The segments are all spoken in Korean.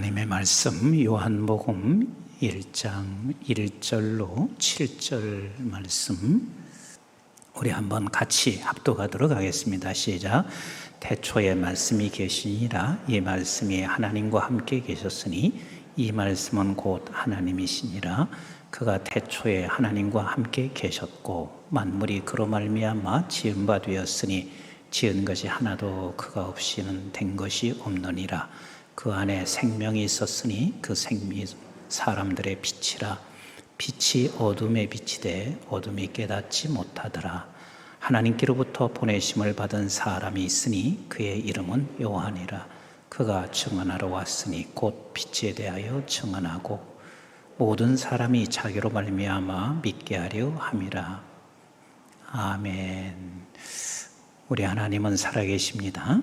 하나님의 말씀 요한복음 1장 1절로 7절 말씀 우리 한번 같이 합독하도록 하겠습니다. 시작. 태초에 말씀이 계시니라. 이 말씀이 하나님과 함께 계셨으니 이 말씀은 곧 하나님이시니라. 그가 태초에 하나님과 함께 계셨고 만물이 그로 말미암아 지은 바 되었으니 지은 것이 하나도 그가 없이는 된 것이 없느니라. 그 안에 생명이 있었으니 그 생명이 사람들의 빛이라. 빛이 어둠에 비치되 어둠이 깨닫지 못하더라. 하나님께로부터 보내심을 받은 사람이 있으니 그의 이름은 요한이라. 그가 증언하러 왔으니 곧 빛에 대하여 증언하고 모든 사람이 자기로 말미암아 믿게 하려 함이라. 아멘. 우리 하나님은 살아계십니다.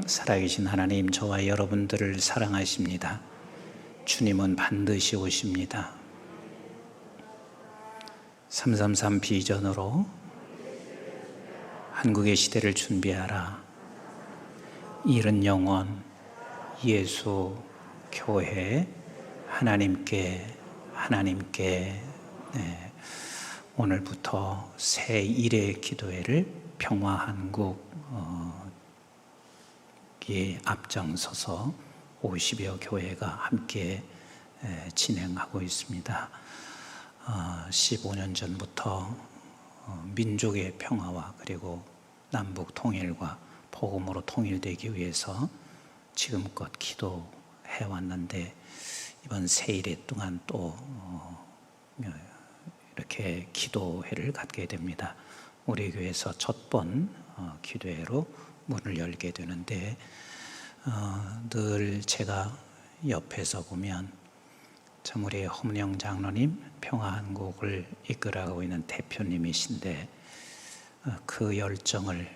살아계신 하나님, 저와 여러분들을 사랑하십니다. 주님은 반드시 오십니다. 333 비전으로 한국의 시대를 준비하라. 이른 영혼, 예수, 교회, 하나님께 오늘부터 새 일의 기도회를 평화한국 앞장서서 50여 교회가 함께 진행하고 있습니다. 15년 전부터 민족의 평화와 그리고 남북 통일과 복음으로 통일되기 위해서 지금껏 기도해 왔는데 이번 세일회 동안 또 이렇게 기도회를 갖게 됩니다. 우리 교회에서 첫 번 기도회로 문을 열게 되는데 늘 제가 옆에서 보면 참 우리 홍영 장로님 평화한국을 이끌어가고 있는 대표님이신데 그 열정을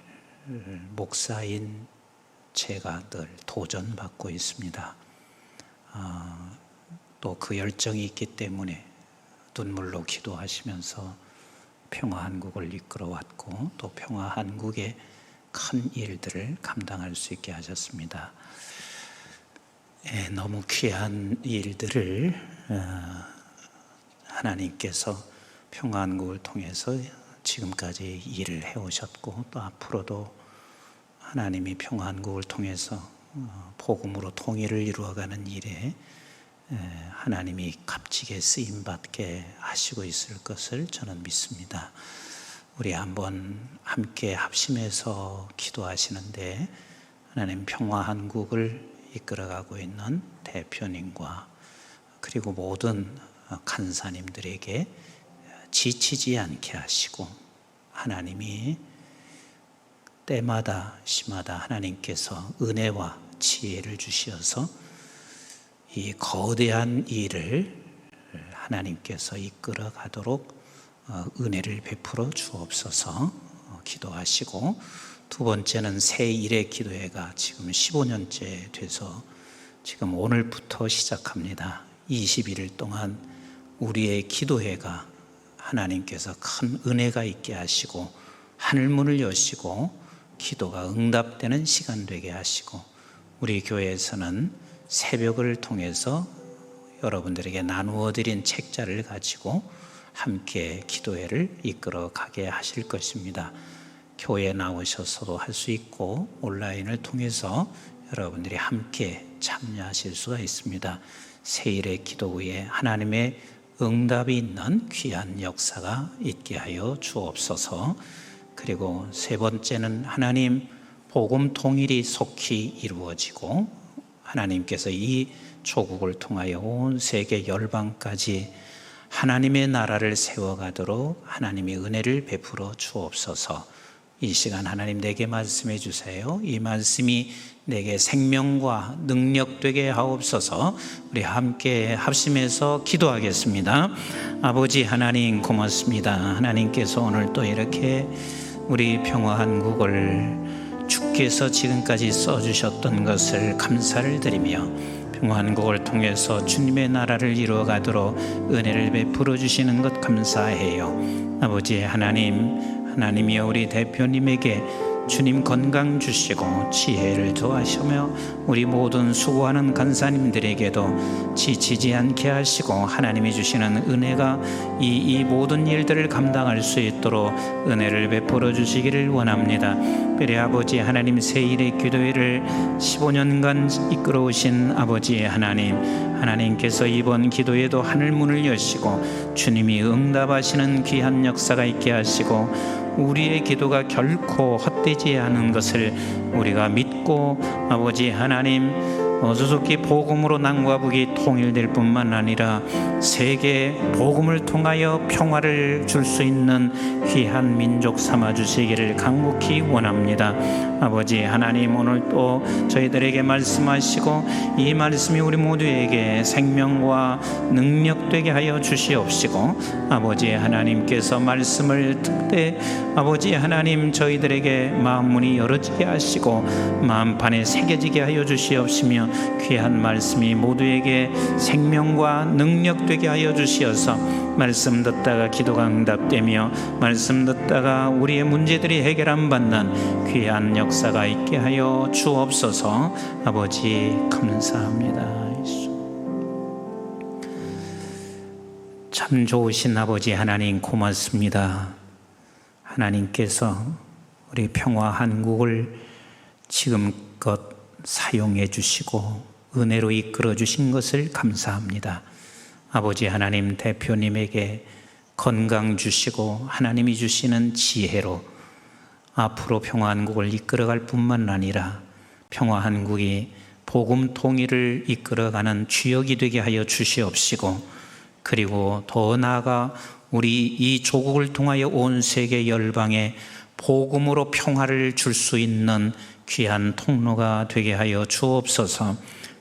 목사인 제가 늘 도전받고 있습니다. 또 그 열정이 있기 때문에 눈물로 기도하시면서 평화한국을 이끌어왔고 또 평화한국의 큰 일들을 감당할 수 있게 하셨습니다. 너무 귀한 일들을 하나님께서 평화한국을 통해서 지금까지 일을 해오셨고 또 앞으로도 하나님이 평화한국을 통해서 복음으로 통일을 이루어가는 일에 하나님이 값지게 쓰임받게 하시고 있을 것을 저는 믿습니다. 우리 한번 함께 합심해서 기도하시는데 하나님 평화한국을 이끌어가고 있는 대표님과 그리고 모든 간사님들에게 지치지 않게 하시고 하나님이 때마다 시마다 하나님께서 은혜와 지혜를 주시어서 이 거대한 일을 하나님께서 이끌어 가도록 은혜를 베풀어 주옵소서 기도하시고 두 번째는 새 일의 기도회가 지금 15년째 돼서 지금 오늘부터 시작합니다. 21일 동안 우리의 기도회가 하나님께서 큰 은혜가 있게 하시고 하늘문을 여시고 기도가 응답되는 시간 되게 하시고 우리 교회에서는 새벽을 통해서 여러분들에게 나누어 드린 책자를 가지고 함께 기도회를 이끌어 가게 하실 것입니다. 교회에 나오셔서도 할 수 있고 온라인을 통해서 여러분들이 함께 참여하실 수가 있습니다. 새일의 기도 후에 하나님의 응답이 있는 귀한 역사가 있게 하여 주옵소서. 그리고 세 번째는 하나님 복음 통일이 속히 이루어지고 하나님께서 이 조국을 통하여 온 세계 열방까지 하나님의 나라를 세워가도록 하나님의 은혜를 베풀어 주옵소서. 이 시간 하나님 내게 말씀해 주세요. 이 말씀이 내게 생명과 능력 되게 하옵소서. 우리 함께 합심해서 기도하겠습니다. 아버지 하나님 고맙습니다. 하나님께서 오늘 또 이렇게 우리 평화한국을 주께서 지금까지 써주셨던 것을 감사를 드리며 평화한국을 통해서 주님의 나라를 이루어가도록 은혜를 베풀어 주시는 것 감사해요. 아버지 하나님, 하나님이여 우리 대표님에게 주님 건강 주시고 지혜를 더하시며 우리 모든 수고하는 간사님들에게도 지치지 않게 하시고 하나님이 주시는 은혜가 이 모든 일들을 감당할 수 있도록 은혜를 베풀어 주시기를 원합니다. 별의 아버지 하나님, 새일의 기도회를 15년간 이끌어오신 아버지 하나님께서 이번 기도에도 하늘문을 여시고 주님이 응답하시는 귀한 역사가 있게 하시고 우리의 기도가 결코 헛되지 않은 것을 우리가 믿고 아버지 하나님, 조속히 복음으로 남과 북이 통일될 뿐만 아니라 세계 복음을 통하여 평화를 줄 수 있는 귀한 민족 삼아 주시기를 간곡히 원합니다. 아버지 하나님, 오늘 또 저희들에게 말씀하시고 이 말씀이 우리 모두에게 생명과 능력 되게 하여 주시옵시고 아버지 하나님께서 말씀을 듣되 아버지 하나님, 저희들에게 마음문이 열어지게 하시고 마음판에 새겨지게 하여 주시옵시며 귀한 말씀이 모두에게 생명과 능력 되게 하여 주시어서 말씀 듣다가 기도가 응답되며 말씀 듣다가 우리의 문제들이 해결함 받는 귀한 역사가 있게 하여 주옵소서. 아버지 감사합니다. 참 좋으신 아버지 하나님 고맙습니다. 하나님께서 우리 평화 한국을 지금껏 사용해 주시고 은혜로 이끌어 주신 것을 감사합니다. 아버지 하나님, 대표님에게 건강 주시고 하나님이 주시는 지혜로 앞으로 평화한국을 이끌어갈 뿐만 아니라 평화한국이 복음 통일을 이끌어가는 주역이 되게 하여 주시옵시고 그리고 더 나아가 우리 이 조국을 통하여 온 세계 열방에 복음으로 평화를 줄 수 있는 귀한 통로가 되게 하여 주옵소서.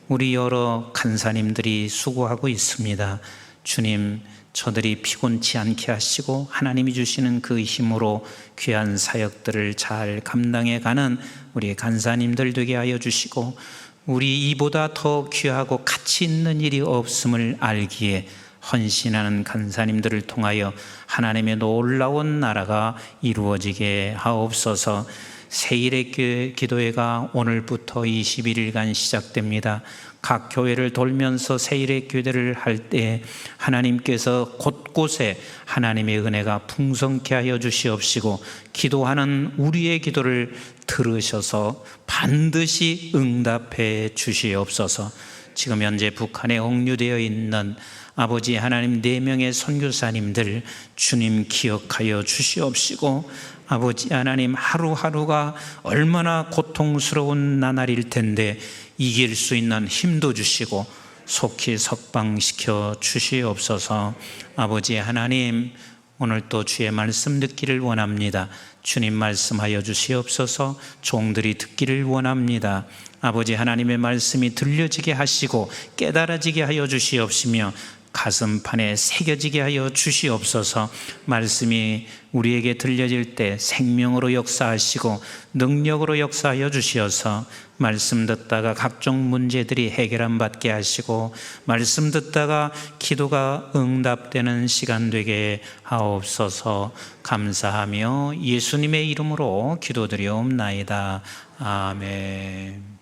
우리 여러 간사님들이 수고하고 있습니다. 주님, 저들이 피곤치 않게 하시고 하나님이 주시는 그 힘으로 귀한 사역들을 잘 감당해 가는 우리 간사님들 되게 하여 주시고 우리 이보다 더 귀하고 가치 있는 일이 없음을 알기에 헌신하는 간사님들을 통하여 하나님의 놀라운 나라가 이루어지게 하옵소서. 새일의 기도회가 오늘부터 21일간 시작됩니다. 각 교회를 돌면서 새일의 기도를 할 때 하나님께서 곳곳에 하나님의 은혜가 풍성케 하여 주시옵시고 기도하는 우리의 기도를 들으셔서 반드시 응답해 주시옵소서. 지금 현재 북한에 억류되어 있는 아버지 하나님 4명의 선교사님들 주님 기억하여 주시옵시고 아버지 하나님, 하루하루가 얼마나 고통스러운 나날일 텐데 이길 수 있는 힘도 주시고 속히 석방시켜 주시옵소서. 아버지 하나님, 오늘 또 주의 말씀 듣기를 원합니다. 주님 말씀하여 주시옵소서. 종들이 듣기를 원합니다. 아버지 하나님의 말씀이 들려지게 하시고 깨달아지게 하여 주시옵시며 가슴판에 새겨지게 하여 주시옵소서. 말씀이 우리에게 들려질 때 생명으로 역사하시고 능력으로 역사하여 주시어서 말씀 듣다가 각종 문제들이 해결함 받게 하시고 말씀 듣다가 기도가 응답되는 시간 되게 하옵소서. 감사하며 예수님의 이름으로 기도드리옵나이다. 아멘.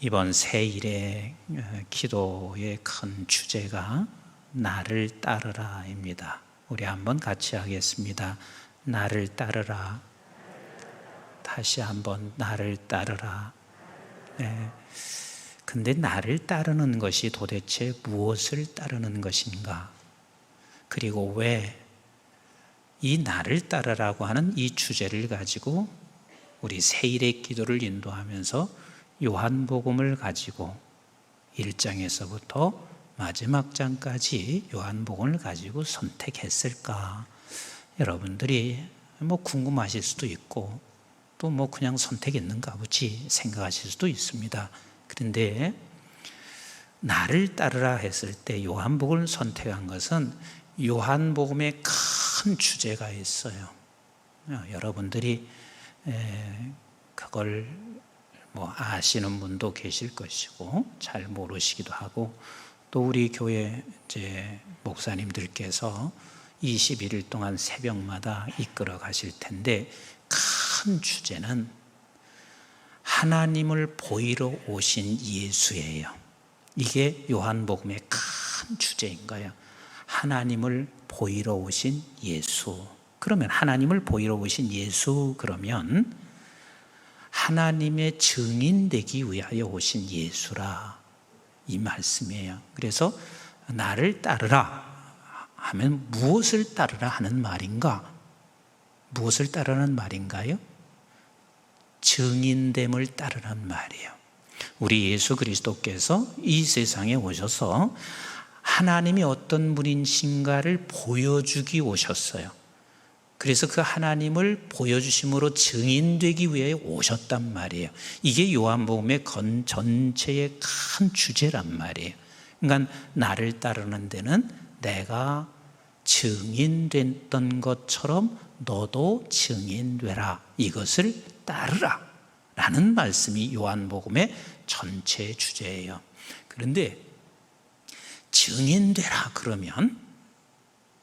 이번 새일의 기도의 큰 주제가 나를 따르라입니다. 우리 한번 같이 하겠습니다. 나를 따르라. 다시 한번 나를 따르라. 네. 근데 나를 따르는 것이 도대체 무엇을 따르는 것인가? 그리고 왜 이 나를 따르라고 하는 이 주제를 가지고 우리 새일의 기도를 인도하면서 요한복음을 가지고 1장에서부터 마지막 장까지 요한복음을 가지고 선택했을까? 여러분들이 궁금하실 수도 있고 또 그냥 선택했는가 보지 생각하실 수도 있습니다. 그런데 나를 따르라 했을 때 요한복음을 선택한 것은 요한복음의 큰 주제가 있어요. 여러분들이 그걸 아시는 분도 계실 것이고 잘 모르시기도 하고 또 우리 교회 목사님들께서 21일 동안 새벽마다 이끌어 가실 텐데 큰 주제는 하나님을 보이러 오신 예수예요. 이게 요한복음의 큰 주제인 거예요. 하나님을 보이러 오신 예수. 그러면 하나님을 보이러 오신 예수, 그러면 하나님의 증인 되기 위하여 오신 예수라, 이 말씀이에요. 그래서 나를 따르라 하면 무엇을 따르라 하는 말인가? 무엇을 따르라는 말인가요? 증인됨을 따르라는 말이에요. 우리 예수 그리스도께서 이 세상에 오셔서 하나님이 어떤 분이신가를 보여주기 오셨어요. 그래서 그 하나님을 보여주심으로 증인되기 위해 오셨단 말이에요. 이게 요한복음의 전체의 큰 주제란 말이에요. 그러니까 나를 따르는 데는 내가 증인됐던 것처럼 너도 증인되라, 이것을 따르라 라는 말씀이 요한복음의 전체 주제예요. 그런데 증인되라 그러면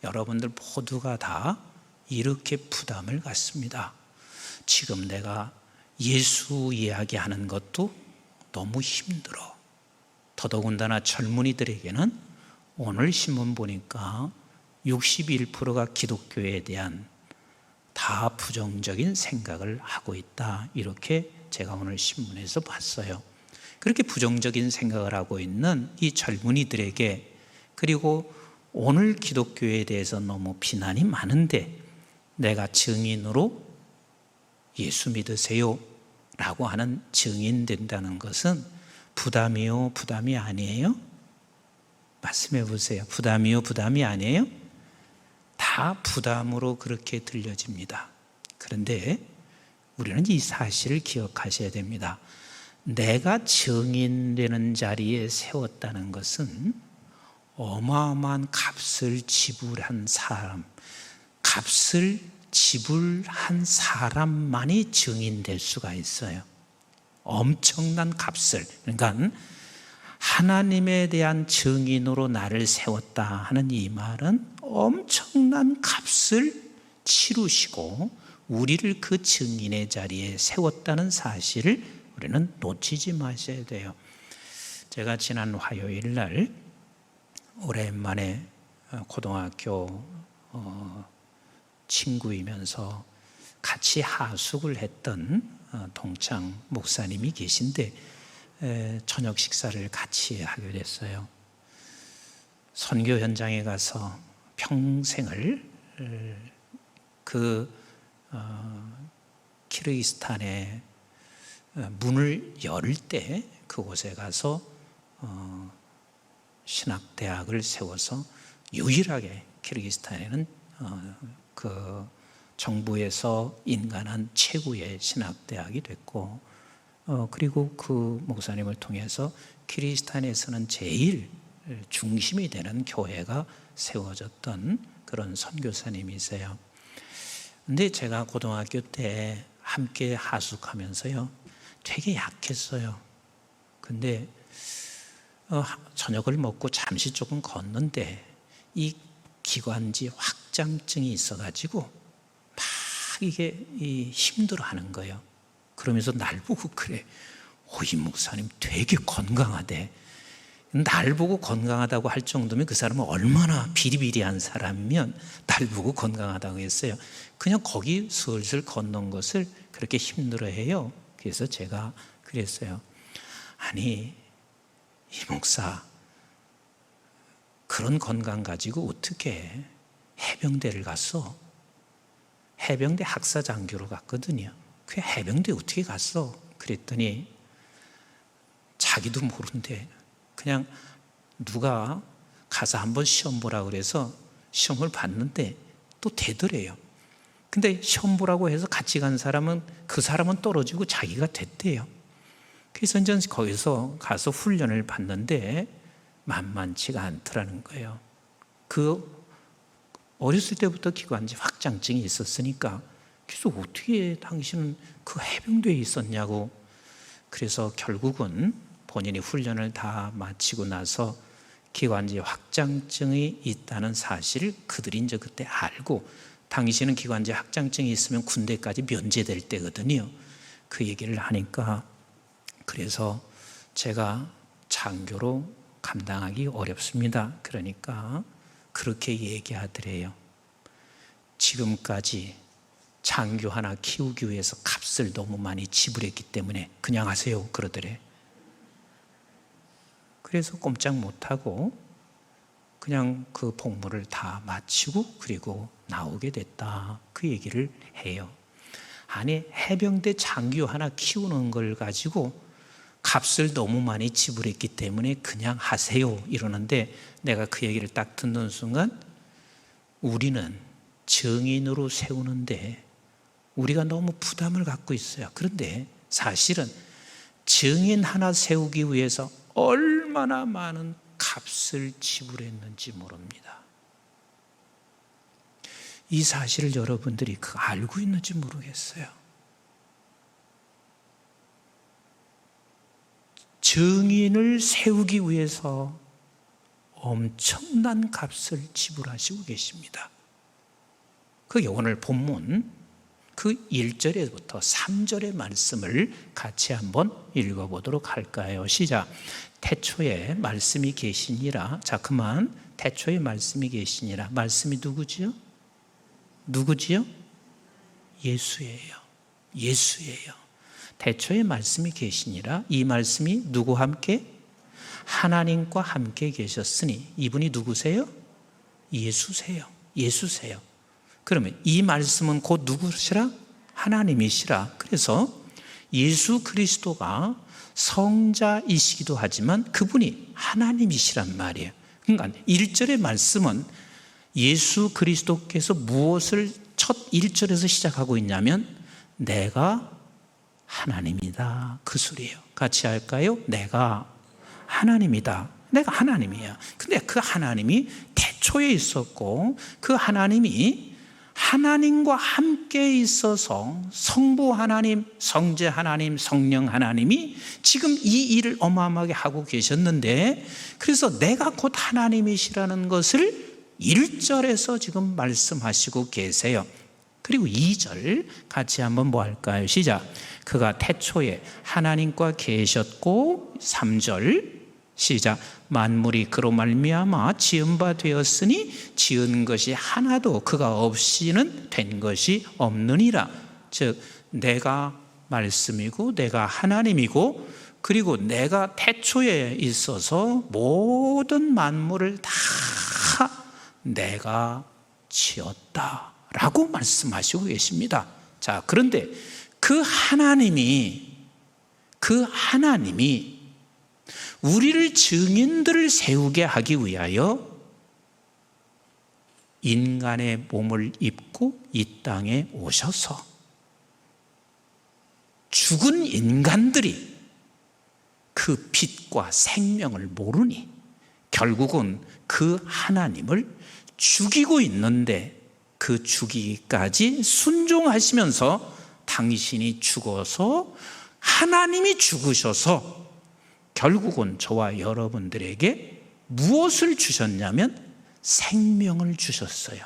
여러분들 모두가 다 이렇게 부담을 갖습니다. 지금 내가 예수 이야기하는 것도 너무 힘들어. 더더군다나 젊은이들에게는 오늘 신문 보니까 61%가 기독교에 대한 다 부정적인 생각을 하고 있다, 이렇게 제가 오늘 신문에서 봤어요. 그렇게 부정적인 생각을 하고 있는 이 젊은이들에게, 그리고 오늘 기독교에 대해서 너무 비난이 많은데 내가 증인으로 예수 믿으세요 라고 하는 증인된다는 것은 부담이요, 부담이 아니에요? 말씀해 보세요. 부담이요, 부담이 아니에요? 다 부담으로 그렇게 들려집니다. 그런데 우리는 이 사실을 기억하셔야 됩니다. 내가 증인되는 자리에 세웠다는 것은 어마어마한 값을 지불한 사람, 값을 지불한 사람만이 증인될 수가 있어요. 엄청난 값을, 그러니까 하나님에 대한 증인으로 나를 세웠다 하는 이 말은 엄청난 값을 치르시고 우리를 그 증인의 자리에 세웠다는 사실을 우리는 놓치지 마셔야 돼요. 제가 지난 화요일 날 오랜만에 고등학교 친구이면서 같이 하숙을 했던 동창 목사님이 계신데 저녁 식사를 같이 하게 됐어요. 선교 현장에 가서 평생을 그 키르기스탄에 문을 열 때 그곳에 가서 신학대학을 세워서 유일하게 키르기스탄에는 그 정부에서 인간한 최고의 신학대학이 됐고, 그리고 그 목사님을 통해서 키르기스탄에서는 제일 중심이 되는 교회가 세워졌던 그런 선교사님이세요. 근데 제가 고등학교 때 함께 하숙하면서요, 되게 약했어요. 근데 저녁을 먹고 잠시 조금 걷는데 이 기관지 확장증이 있어가지고 막 이게 힘들어하는 거예요. 그러면서 날 보고 그래, 이 목사님 되게 건강하대. 날 보고 건강하다고 할 정도면 그 사람은 얼마나 비리비리한 사람이면 날 보고 건강하다고 했어요. 그냥 거기 슬슬 걷는 것을 그렇게 힘들어해요. 그래서 제가 그랬어요. 아니, 이 목사 그런 건강 가지고 어떻게 해병대를 갔어? 해병대 학사장교로 갔거든요. 그 해병대 어떻게 갔어? 그랬더니 자기도 모른대. 그냥 누가 가서 한번 시험 보라고 그래서 시험을 봤는데 또 되더래요. 근데 시험 보라고 해서 같이 간 사람은, 그 사람은 떨어지고 자기가 됐대요. 그래서 이제 거기서 가서 훈련을 받는데 만만치가 않더라는 거예요. 그 어렸을 때부터 기관지 확장증이 있었으니까, 그래서 어떻게 당신은 그 해병대에 있었냐고. 그래서 결국은 본인이 훈련을 다 마치고 나서 기관지 확장증이 있다는 사실을 그들이 이제 그때 알고 당신은 기관지 확장증이 있으면 군대까지 면제될 때거든요. 그 얘기를 하니까 그래서 제가 장교로 감당하기 어렵습니다. 그러니까 그렇게 얘기하더래요. 지금까지 장교 하나 키우기 위해서 값을 너무 많이 지불했기 때문에 그냥 하세요 그러더래. 그래서 꼼짝 못하고 그냥 그 복무를 다 마치고 그리고 나오게 됐다, 그 얘기를 해요. 아니, 해병대 장교 하나 키우는 걸 가지고 값을 너무 많이 지불했기 때문에 그냥 하세요 이러는데, 내가 그 얘기를 딱 듣는 순간 우리는 정인으로 세우는데 우리가 너무 부담을 갖고 있어요. 그런데 사실은 정인 하나 세우기 위해서 얼마나 많은 값을 지불했는지 모릅니다. 이 사실을 여러분들이 알고 있는지 모르겠어요. 정인을 세우기 위해서 엄청난 값을 지불하시고 계십니다. 그게 오늘 본문 그 1절에부터 3절의 말씀을 같이 한번 읽어보도록 할까요? 시작. 태초에 말씀이 계시니라. 자, 그만. 태초에 말씀이 계시니라. 말씀이 누구지요? 누구지요? 예수예요. 예수예요. 태초에 말씀이 계시니라. 이 말씀이 누구와 함께? 하나님과 함께 계셨으니. 이분이 누구세요? 예수세요. 예수세요. 그러면 이 말씀은 곧 누구시라? 하나님이시라. 그래서 예수 그리스도가 성자이시기도 하지만 그분이 하나님이시란 말이에요. 그러니까 1절의 말씀은 예수 그리스도께서 무엇을 첫 1절에서 시작하고 있냐면 내가 하나님이다, 그 소리예요. 같이 할까요? 내가 하나님이다. 내가 하나님이야. 근데 그 하나님이 태초에 있었고 그 하나님이 하나님과 함께 있어서 성부 하나님, 성자 하나님, 성령 하나님이 지금 이 일을 어마어마하게 하고 계셨는데, 그래서 내가 곧 하나님이시라는 것을 1절에서 지금 말씀하시고 계세요. 그리고 2절 같이 한번 뭐 할까요? 시작. 그가 태초에 하나님과 계셨고, 3절 시작. 만물이 그로 말미암아 지은 바 되었으니 지은 것이 하나도 그가 없이는 된 것이 없느니라. 즉 내가 말씀이고 내가 하나님이고 그리고 내가 태초에 있어서 모든 만물을 다 내가 지었다라고 말씀하시고 계십니다. 자, 그런데 그 하나님이 우리를 증인들을 세우게 하기 위하여 인간의 몸을 입고 이 땅에 오셔서 죽은 인간들이 그 빛과 생명을 모르니 결국은 그 하나님을 죽이고 있는데, 그 죽이기까지 순종하시면서 당신이 죽어서 하나님이 죽으셔서 결국은 저와 여러분들에게 무엇을 주셨냐면 생명을 주셨어요.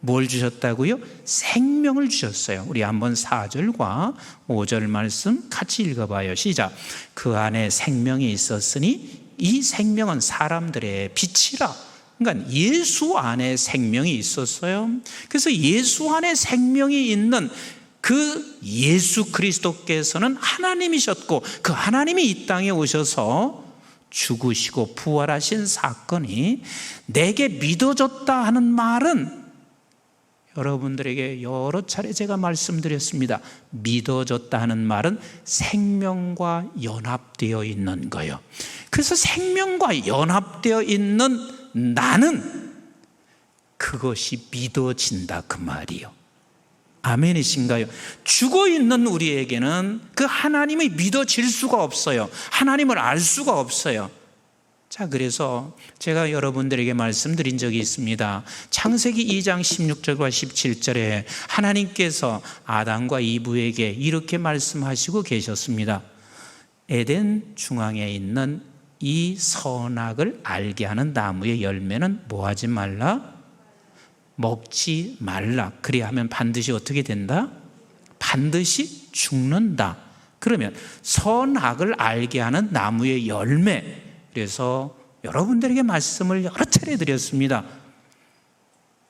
뭘 주셨다고요? 생명을 주셨어요. 우리 한번 4절과 5절 말씀 같이 읽어봐요. 시작. 그 안에 생명이 있었으니 이 생명은 사람들의 빛이라. 그러니까 예수 안에 생명이 있었어요. 그래서 예수 안에 생명이 있는 그 예수 그리스도께서는 하나님이셨고 그 하나님이 이 땅에 오셔서 죽으시고 부활하신 사건이 내게 믿어졌다 하는 말은, 여러분들에게 여러 차례 제가 말씀드렸습니다. 믿어졌다 하는 말은 생명과 연합되어 있는 거예요. 그래서 생명과 연합되어 있는 나는 그것이 믿어진다, 그 말이요. 아멘이신가요? 죽어있는 우리에게는 그 하나님이 믿어질 수가 없어요. 하나님을 알 수가 없어요. 자, 그래서 제가 여러분들에게 말씀드린 적이 있습니다. 창세기 2장 16절과 17절에 하나님께서 아담과 이브에게 이렇게 말씀하시고 계셨습니다. 에덴 중앙에 있는 이 선악을 알게 하는 나무의 열매는 뭐 하지 말라? 먹지 말라. 그리하면 반드시 어떻게 된다? 반드시 죽는다. 그러면 선악을 알게 하는 나무의 열매. 그래서 여러분들에게 말씀을 여러 차례 드렸습니다.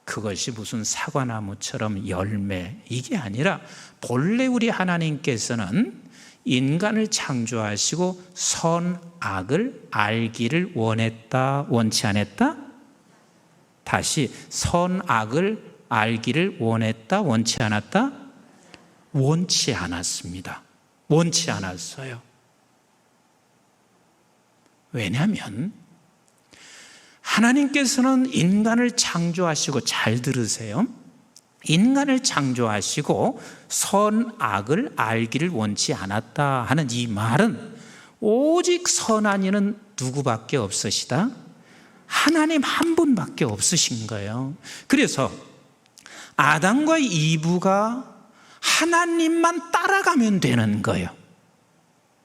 그것이 무슨 사과나무처럼 열매, 이게 아니라 본래 우리 하나님께서는 인간을 창조하시고 선악을 알기를 원했다, 원치 않았다? 다시, 선악을 알기를 원했다, 원치 않았다? 원치 않았습니다. 원치 않았어요. 왜냐하면 하나님께서는 인간을 창조하시고, 잘 들으세요, 인간을 창조하시고 선악을 알기를 원치 않았다 하는 이 말은 오직 선한 이는 누구밖에 없으시다? 하나님 한 분밖에 없으신 거예요. 그래서 아담과 이브가 하나님만 따라가면 되는 거예요.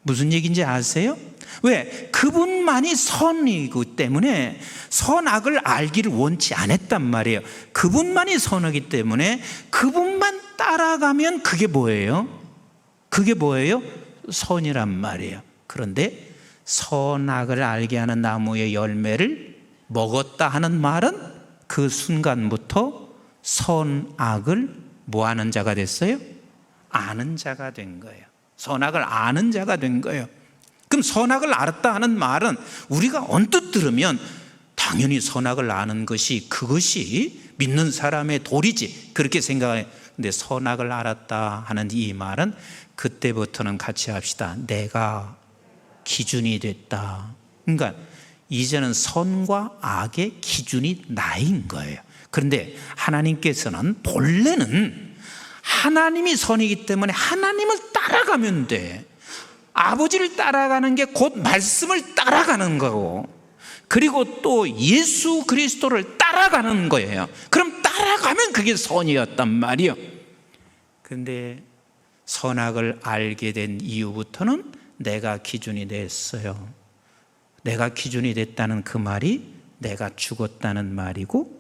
무슨 얘기인지 아세요? 왜? 그분만이 선이기 때문에 선악을 알기를 원치 않았단 말이에요. 그분만이 선이기 때문에 그분만 따라가면 그게 뭐예요? 그게 뭐예요? 선이란 말이에요. 그런데 선악을 알게 하는 나무의 열매를 먹었다 하는 말은 그 순간부터 선악을 뭐 하는 자가 됐어요? 아는 자가 된 거예요. 선악을 아는 자가 된 거예요. 그럼 선악을 알았다 하는 말은 우리가 언뜻 들으면 당연히 선악을 아는 것이, 그것이 믿는 사람의 도리지, 그렇게 생각해요. 근데 선악을 알았다 하는 이 말은 그때부터는 같이 합시다. 내가 기준이 됐다. 그러니까 이제는 선과 악의 기준이 나인 거예요. 그런데 하나님께서는 본래는 하나님이 선이기 때문에 하나님을 따라가면 돼. 아버지를 따라가는 게 곧 말씀을 따라가는 거고, 그리고 또 예수 그리스도를 따라가는 거예요. 그럼 따라가면 그게 선이었단 말이에요. 그런데 선악을 알게 된 이후부터는 내가 기준이 됐어요. 내가 기준이 됐다는 그 말이 내가 죽었다는 말이고,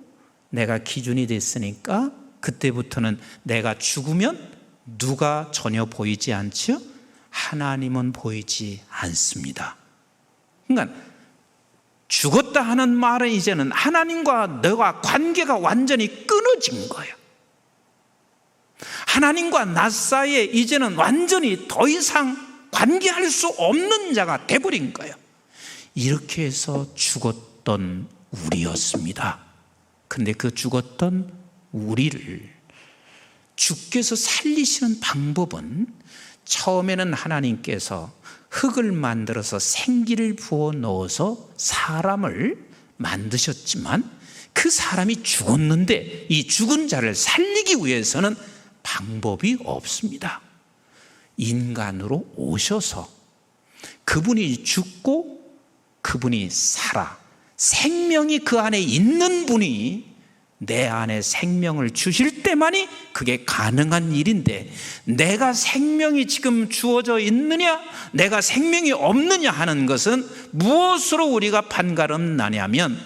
내가 기준이 됐으니까 그때부터는 내가 죽으면 누가 전혀 보이지 않죠? 하나님은 보이지 않습니다. 그러니까 죽었다 하는 말은 이제는 하나님과 너와 관계가 완전히 끊어진 거예요. 하나님과 나 사이에 이제는 완전히 더 이상 관계할 수 없는 자가 돼버린 거예요. 이렇게 해서 죽었던 우리였습니다. 근데 그 죽었던 우리를 주께서 살리시는 방법은, 처음에는 하나님께서 흙을 만들어서 생기를 부어 넣어서 사람을 만드셨지만 그 사람이 죽었는데 이 죽은 자를 살리기 위해서는 방법이 없습니다. 인간으로 오셔서 그분이 죽고 그분이 살아, 생명이 그 안에 있는 분이 내 안에 생명을 주실 때만이 그게 가능한 일인데, 내가 생명이 지금 주어져 있느냐, 내가 생명이 없느냐 하는 것은 무엇으로 우리가 판가름 나냐면,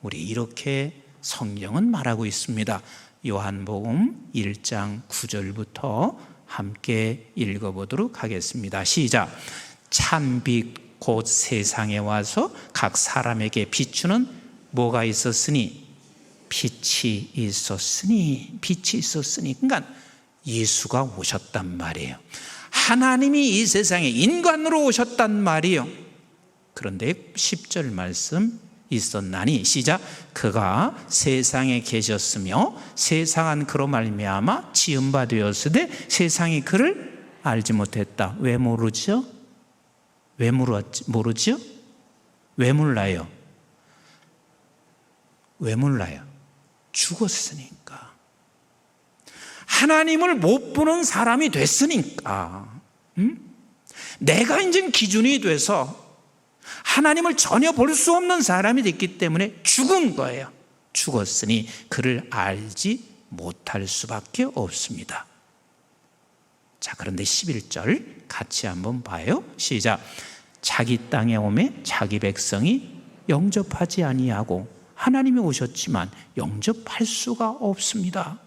우리 이렇게 성경은 말하고 있습니다. 요한복음 1장 9절부터 함께 읽어보도록 하겠습니다. 시작. 찬빛 곧 세상에 와서 각 사람에게 비추는 뭐가 있었으니? 빛이 있었으니. 빛이 있었으니. 그러니까 예수가 오셨단 말이에요. 하나님이 이 세상에 인간으로 오셨단 말이에요. 그런데 10절 말씀 있었나니, 시작. 그가 세상에 계셨으며 세상은 그로 말미암아 지은 바 되었으되 세상이 그를 알지 못했다. 왜 모르죠? 왜 모르죠? 왜 몰라요? 왜 몰라요? 죽었으니까. 하나님을 못 보는 사람이 됐으니까. 내가 이제 기준이 돼서 하나님을 전혀 볼 수 없는 사람이 됐기 때문에 죽은 거예요. 죽었으니 그를 알지 못할 수밖에 없습니다. 자, 그런데 11절 같이 한번 봐요. 시작. 자기 땅에 오매 자기 백성이 영접하지 아니하고 하나님이 오셨지만 영접할 수가 없습니다.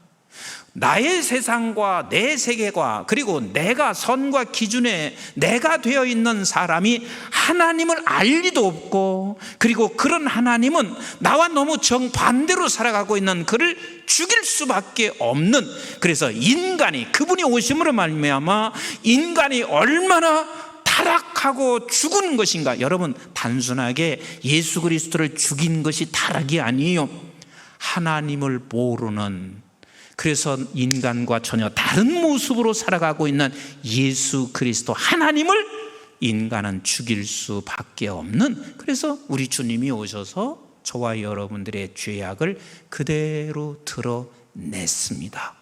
나의 세상과 내 세계과 그리고 내가 선과 기준에 내가 되어 있는 사람이 하나님을 알 리도 없고, 그리고 그런 하나님은 나와 너무 정반대로 살아가고 있는 그를 죽일 수밖에 없는, 그래서 인간이, 그분이 오심으로 말미암아 인간이 얼마나 타락하고 죽은 것인가. 여러분, 단순하게 예수 그리스도를 죽인 것이 타락이 아니에요. 하나님을 모르는, 그래서 인간과 전혀 다른 모습으로 살아가고 있는 예수 그리스도 하나님을 인간은 죽일 수밖에 없는, 그래서 우리 주님이 오셔서 저와 여러분들의 죄악을 그대로 드러냈습니다.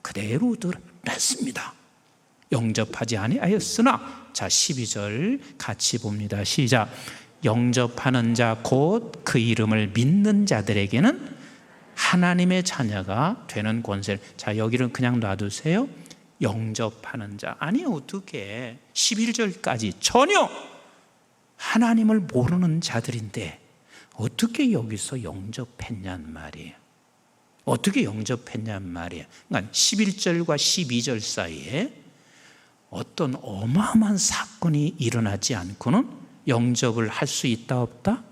그대로 드러냈습니다. 영접하지 아니하였으나, 자 12절 같이 봅니다. 시작. 영접하는 자 곧 그 이름을 믿는 자들에게는 하나님의 자녀가 되는 권세를. 자, 여기를 그냥 놔두세요. 영접하는 자. 아니, 어떻게 11절까지 전혀 하나님을 모르는 자들인데 어떻게 여기서 영접했냔 말이에요. 어떻게 영접했냔 말이에요. 그러니까 11절과 12절 사이에 어떤 어마어마한 사건이 일어나지 않고는 영접을 할 수 있다 없다?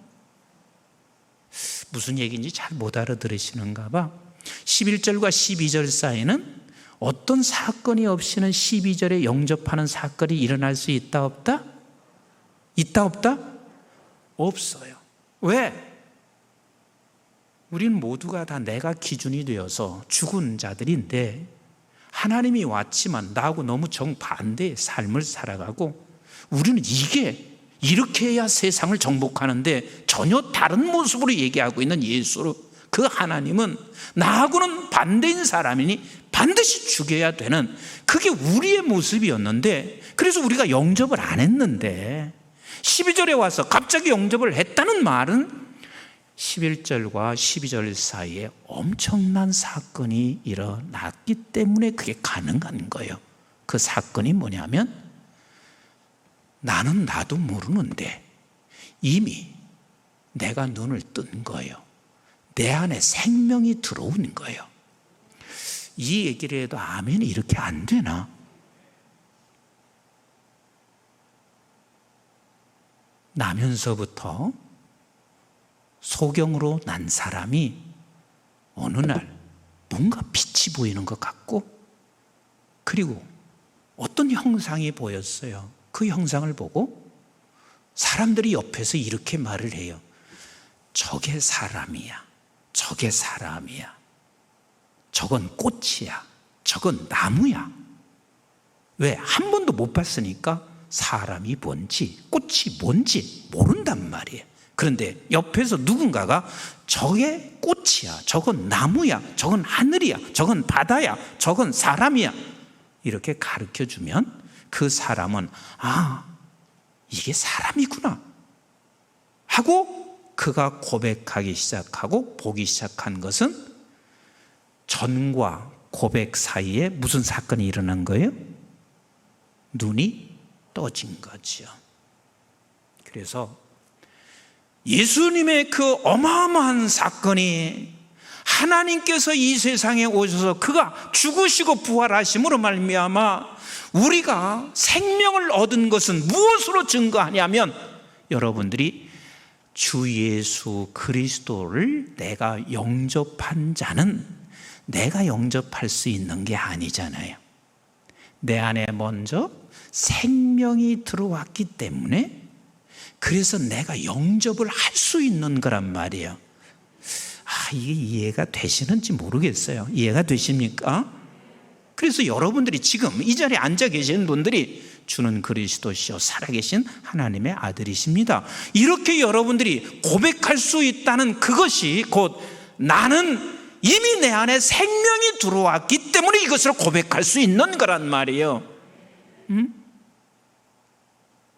무슨 얘기인지 잘 못 알아들으시는가 봐. 11절과 12절 사이는 어떤 사건이 없이는 12절에 영접하는 사건이 일어날 수 있다 없다? 있다 없다? 없어요. 왜? 우리는 모두가 다 내가 기준이 되어서 죽은 자들인데 하나님이 왔지만 나하고 너무 정반대의 삶을 살아가고, 우리는 이렇게 해야 세상을 정복하는데 전혀 다른 모습으로 얘기하고 있는 예수로, 그 하나님은 나하고는 반대인 사람이니 반드시 죽여야 되는, 그게 우리의 모습이었는데, 그래서 우리가 영접을 안 했는데 12절에 와서 갑자기 영접을 했다는 말은 11절과 12절 사이에 엄청난 사건이 일어났기 때문에 그게 가능한 거예요. 그 사건이 뭐냐면, 나는 나도 모르는데 이미 내가 눈을 뜬 거예요. 내 안에 생명이 들어온 거예요. 이 얘기를 해도 아멘이 이렇게 안 되나? 나면서부터 소경으로 난 사람이 어느 날 뭔가 빛이 보이는 것 같고, 그리고 어떤 형상이 보였어요. 그 형상을 보고 사람들이 옆에서 이렇게 말을 해요. 저게 사람이야. 저게 사람이야. 저건 꽃이야. 저건 나무야. 왜? 한 번도 못 봤으니까 사람이 뭔지 꽃이 뭔지 모른단 말이에요. 그런데 옆에서 누군가가 저게 꽃이야, 저건 나무야, 저건 하늘이야, 저건 바다야, 저건 사람이야, 이렇게 가르쳐주면 그 사람은 아, 이게 사람이구나 하고 그가 고백하기 시작하고 보기 시작한 것은 전과 고백 사이에 무슨 사건이 일어난 거예요? 눈이 떠진 거죠. 그래서 예수님의 그 어마어마한 사건이, 하나님께서 이 세상에 오셔서 그가 죽으시고 부활하심으로 말미암아 우리가 생명을 얻은 것은 무엇으로 증거하냐면, 여러분들이 주 예수 그리스도를 내가 영접한 자는 내가 영접할 수 있는 게 아니잖아요. 내 안에 먼저 생명이 들어왔기 때문에, 그래서 내가 영접을 할 수 있는 거란 말이에요. 이게 이해가 되시는지 모르겠어요. 이해가 되십니까? 그래서 여러분들이 지금 이 자리에 앉아 계시는 분들이 주는 그리스도시요 살아계신 하나님의 아들이십니다. 이렇게 여러분들이 고백할 수 있다는 그것이 곧 나는 이미 내 안에 생명이 들어왔기 때문에 이것을 고백할 수 있는 거란 말이에요.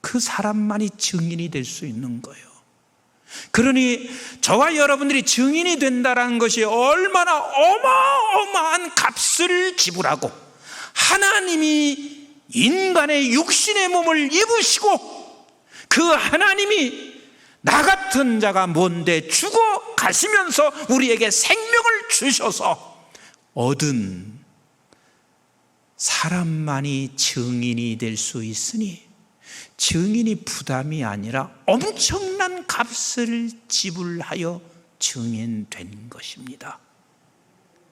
그 사람만이 증인이 될 수 있는 거예요. 그러니 저와 여러분들이 증인이 된다는 것이 얼마나 어마어마한 값을 지불하고, 하나님이 인간의 육신의 몸을 입으시고 그 하나님이 나 같은 자가 뭔데 죽어 가시면서 우리에게 생명을 주셔서 얻은 사람만이 증인이 될 수 있으니 증인이 부담이 아니라 엄청난 값을 지불하여 증인된 것입니다.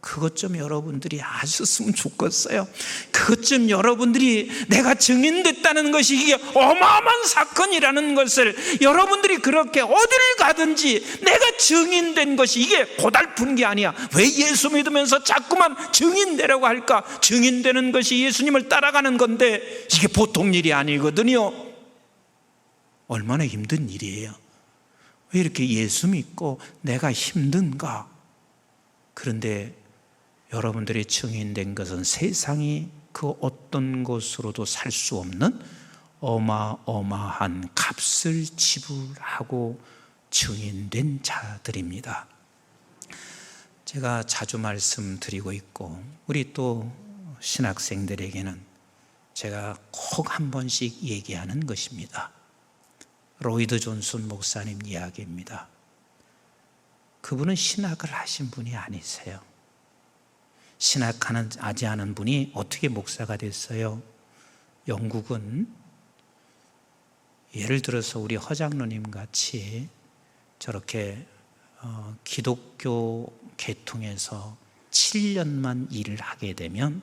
그것 좀 여러분들이 아셨으면 좋겠어요. 그것 좀 여러분들이 내가 증인됐다는 것이 이게 어마어마한 사건이라는 것을 여러분들이 그렇게 어디를 가든지 내가 증인된 것이 이게 고달픈 게 아니야. 왜 예수 믿으면서 자꾸만 증인되라고 할까? 증인되는 것이 예수님을 따라가는 건데 이게 보통 일이 아니거든요. 얼마나 힘든 일이에요. 왜 이렇게 예수 믿고 내가 힘든가? 그런데 여러분들이 증인된 것은 세상이 그 어떤 것으로도 살 수 없는 어마어마한 값을 지불하고 증인된 자들입니다. 제가 자주 말씀드리고 있고 우리 또 신학생들에게는 제가 꼭 한 번씩 얘기하는 것입니다. 로이드 존슨 목사님 이야기입니다. 그분은 신학을 하신 분이 아니세요. 신학하지 않은 분이 어떻게 목사가 됐어요? 영국은 예를 들어서 우리 허장로님 같이 저렇게 기독교 계통에서 7년만 일을 하게 되면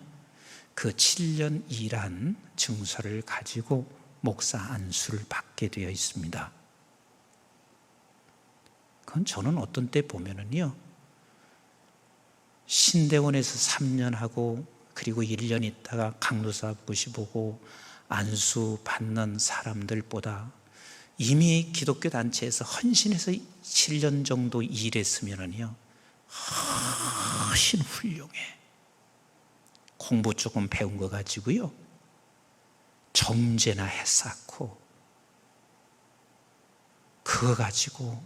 그 7년 일한 증서를 가지고 목사 안수를 받게 되어 있습니다. 그건 저는 어떤 때 보면은요, 신대원에서 3년 하고 그리고 1년 있다가 강도사 부시 보고 안수 받는 사람들보다 이미 기독교 단체에서 헌신해서 7년 정도 일했으면은요, 훨씬 훌륭해. 공부 조금 배운 거 가지고요, 정제나 했었고 그거 가지고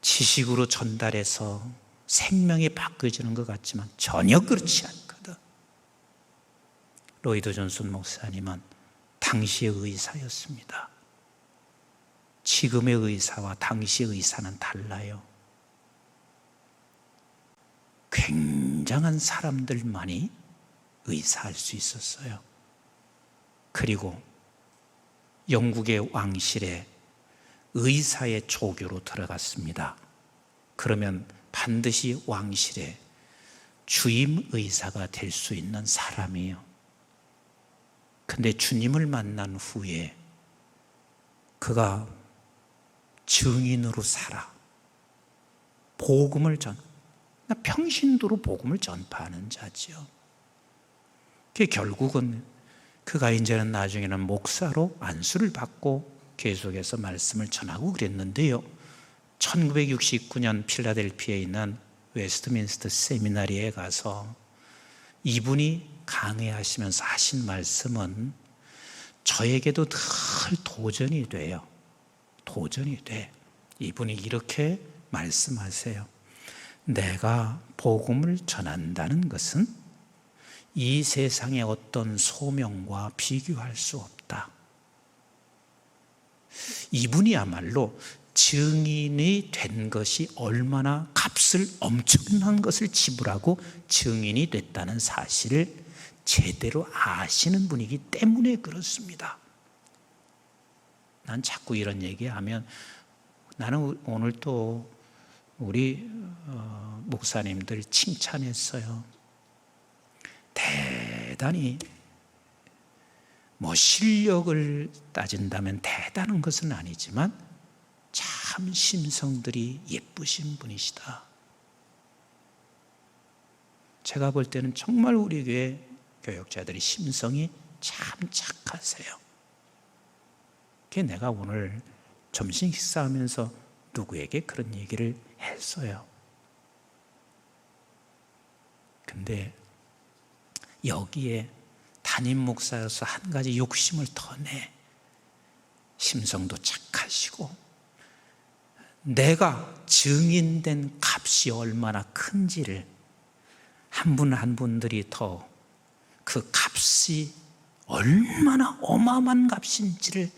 지식으로 전달해서 생명이 바뀌어지는 것 같지만 전혀 그렇지 않거든. 로이드 존슨 목사님은 당시의 의사였습니다. 지금의 의사와 당시의 의사는 달라요. 굉장한 사람들만이 의사할 수 있었어요. 그리고 영국의 왕실에 의사의 조교로 들어갔습니다. 그러면 반드시 왕실의 주임 의사가 될 수 있는 사람이에요. 근데 주님을 만난 후에 그가 증인으로 살아 복음을 평신도로 복음을 전파하는 자지요. 결국은 그가 이제는 나중에는 목사로 안수를 받고 계속해서 말씀을 전하고 그랬는데요, 1969년 필라델피아에 있는 웨스트민스터 세미나리에 가서 이분이 강해하시면서 하신 말씀은 저에게도 늘 도전이 돼요. 도전이 돼. 이분이 이렇게 말씀하세요. 내가 복음을 전한다는 것은 이 세상의 어떤 소명과 비교할 수 없다. 이분이야말로 증인이 된 것이 얼마나 값을 엄청난 것을 지불하고 증인이 됐다는 사실을 제대로 아시는 분이기 때문에 그렇습니다. 난 자꾸 이런 얘기하면 나는 오늘 또 우리 목사님들 칭찬했어요. 대단히 실력을 따진다면 대단한 것은 아니지만 참 심성들이 예쁘신 분이시다. 제가 볼 때는 정말 우리 교회 교역자들이 심성이 참 착하세요. 그게 내가 오늘 점심 식사하면서 누구에게 그런 얘기를 했어요. 근데 여기에 담임 목사로서 한 가지 욕심을 더 내. 심성도 착하시고 내가 증인된 값이 얼마나 큰지를 한 분 한 분들이 더 그 값이 얼마나 어마어마한 값인지를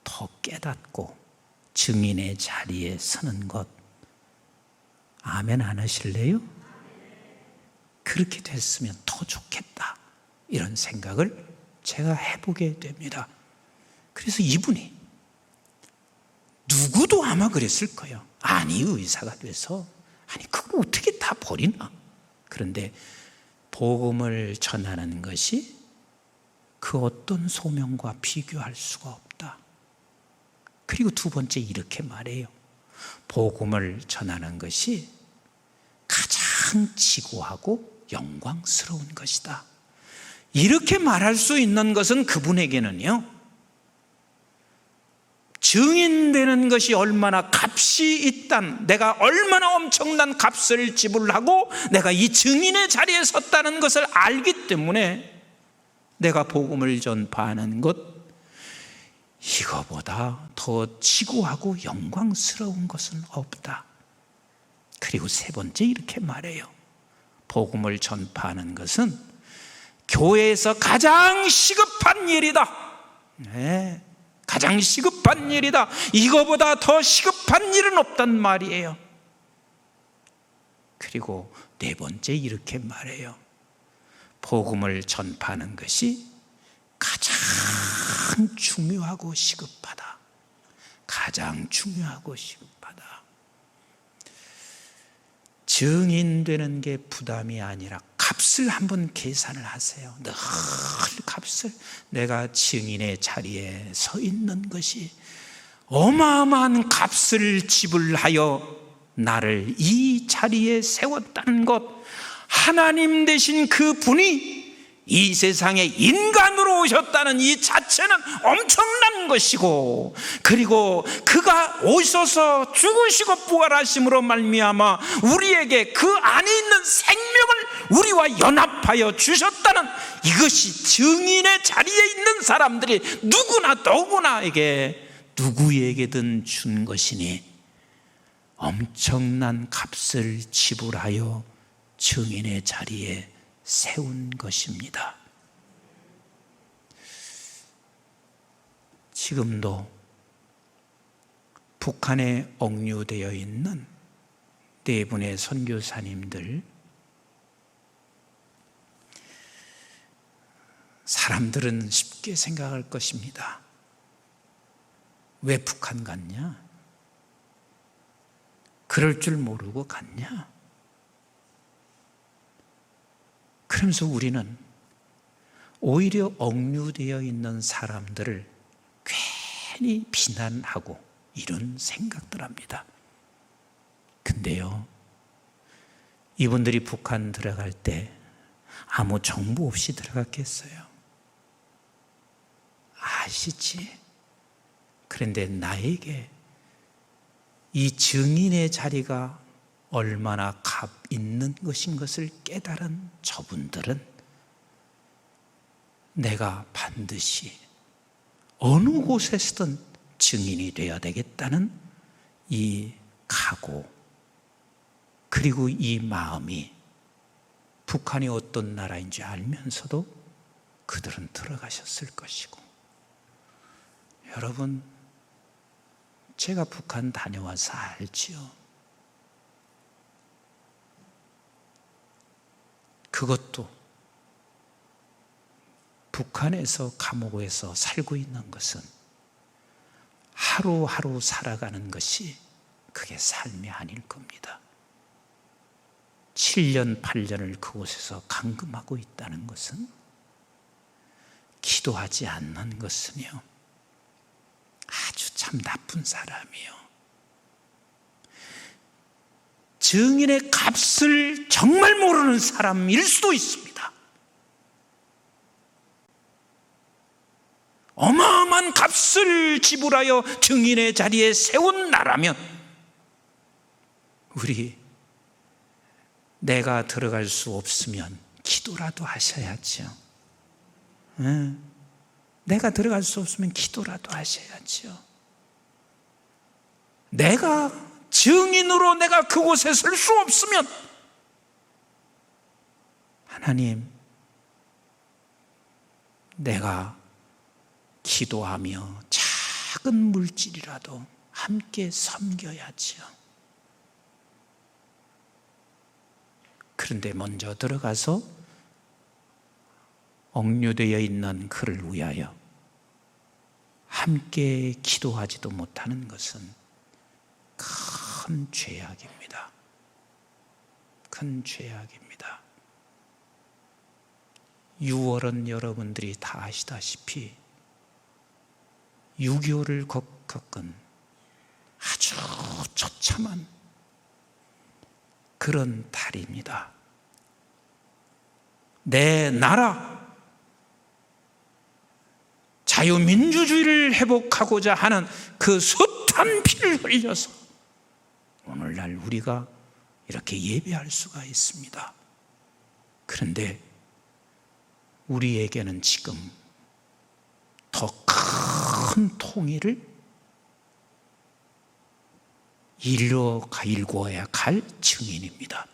더 깨닫고 증인의 자리에 서는 것. 아멘 안 하실래요? 그렇게 됐으면 더 좋겠다, 이런 생각을 제가 해보게 됩니다. 그래서 이분이, 누구도 아마 그랬을 거예요. 아니, 의사가 돼서, 아니 그걸 어떻게 다 버리나. 그런데 복음을 전하는 것이 그 어떤 소명과 비교할 수가 없다. 그리고 두 번째 이렇게 말해요. 복음을 전하는 것이 가장 지고하고 영광스러운 것이다. 이렇게 말할 수 있는 것은 그분에게는요, 증인되는 것이 얼마나 값이 있단, 내가 얼마나 엄청난 값을 지불하고 내가 이 증인의 자리에 섰다는 것을 알기 때문에 내가 복음을 전파하는 것, 이거보다 더 지고하고 영광스러운 것은 없다. 그리고 세 번째 이렇게 말해요. 복음을 전파하는 것은 교회에서 가장 시급한 일이다. 네, 가장 시급한 일이다. 이거보다 더 시급한 일은 없단 말이에요. 그리고 네 번째 이렇게 말해요. 복음을 전파하는 것이 가장 중요하고 시급하다. 가장 중요하고 시급하다. 증인되는 게 부담이 아니라 값을 한번 계산을 하세요. 늘 값을, 내가 증인의 자리에 서 있는 것이 어마어마한 값을 지불하여 나를 이 자리에 세웠다는 것, 하나님 되신 그 분이 이 세상에 인간으로 오셨다는 이 자체는 엄청난 것이고, 그리고 그가 오셔서 죽으시고 부활하심으로 말미암아 우리에게 그 안에 있는 생명을 우리와 연합하여 주셨다는, 이것이 증인의 자리에 있는 사람들이 누구나에게, 누구에게든 준 것이니 엄청난 값을 지불하여 증인의 자리에 세운 것입니다. 지금도 북한에 억류되어 있는 네 분의 선교사님들, 사람들은 쉽게 생각할 것입니다. 왜 북한 갔냐? 그럴 줄 모르고 갔냐? 그러면서 우리는 오히려 억류되어 있는 사람들을 괜히 비난하고 이런 생각들 합니다. 근데요, 이분들이 북한 들어갈 때 아무 정보 없이 들어갔겠어요? 아시지? 그런데 나에게 이 증인의 자리가 얼마나 값 있는 것인 것을 깨달은 저분들은 내가 반드시 어느 곳에서든 증인이 되어야 되겠다는 이 각오, 그리고 이 마음이 북한이 어떤 나라인지 알면서도 그들은 들어가셨을 것이고, 여러분, 제가 북한 다녀와서 알지요. 그것도 북한에서 감옥에서 살고 있는 것은 하루하루 살아가는 것이 그게 삶이 아닐 겁니다. 7년, 8년을 그곳에서 감금하고 있다는 것은 기도하지 않는 것이며 아주 참 나쁜 사람이에요. 증인의 값을 정말 모르는 사람일 수도 있습니다. 어마어마한 값을 지불하여 증인의 자리에 세운 나라면 우리, 내가 들어갈 수 없으면 기도라도 하셔야죠. 내가 들어갈 수 없으면 기도라도 하셔야죠. 내가 증인으로 내가 그곳에 설 수 없으면 하나님, 내가 기도하며 작은 물질이라도 함께 섬겨야지요. 그런데 먼저 들어가서 억류되어 있는 그를 위하여 함께 기도하지도 못하는 것은 큰 죄악입니다. 큰 죄악입니다. 6월은 여러분들이 다 아시다시피 6.25를 겪은 아주 처참한 그런 달입니다. 내 나라, 자유민주주의를 회복하고자 하는 그 숱한 피를 흘려서 오늘날 우리가 이렇게 예배할 수가 있습니다. 그런데 우리에게는 지금 더 큰 통일을 일궈야 할 증인입니다.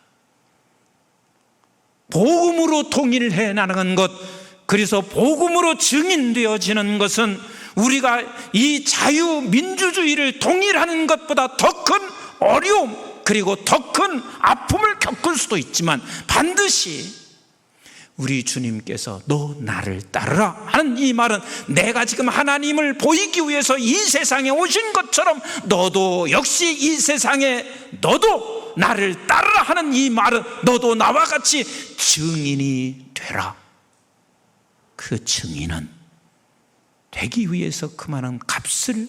복음으로 통일해 나가는 것, 그래서 복음으로 증인되어지는 것은 우리가 이 자유민주주의를 통일하는 것보다 더 큰 어려움, 그리고 더 큰 아픔을 겪을 수도 있지만 반드시 우리 주님께서 너 나를 따르라 하는 이 말은 내가 지금 하나님을 보이기 위해서 이 세상에 오신 것처럼 너도 역시 이 세상에 너도 나를 따르라 하는 이 말은 너도 나와 같이 증인이 되라. 그 증인은 되기 위해서 그만한 값을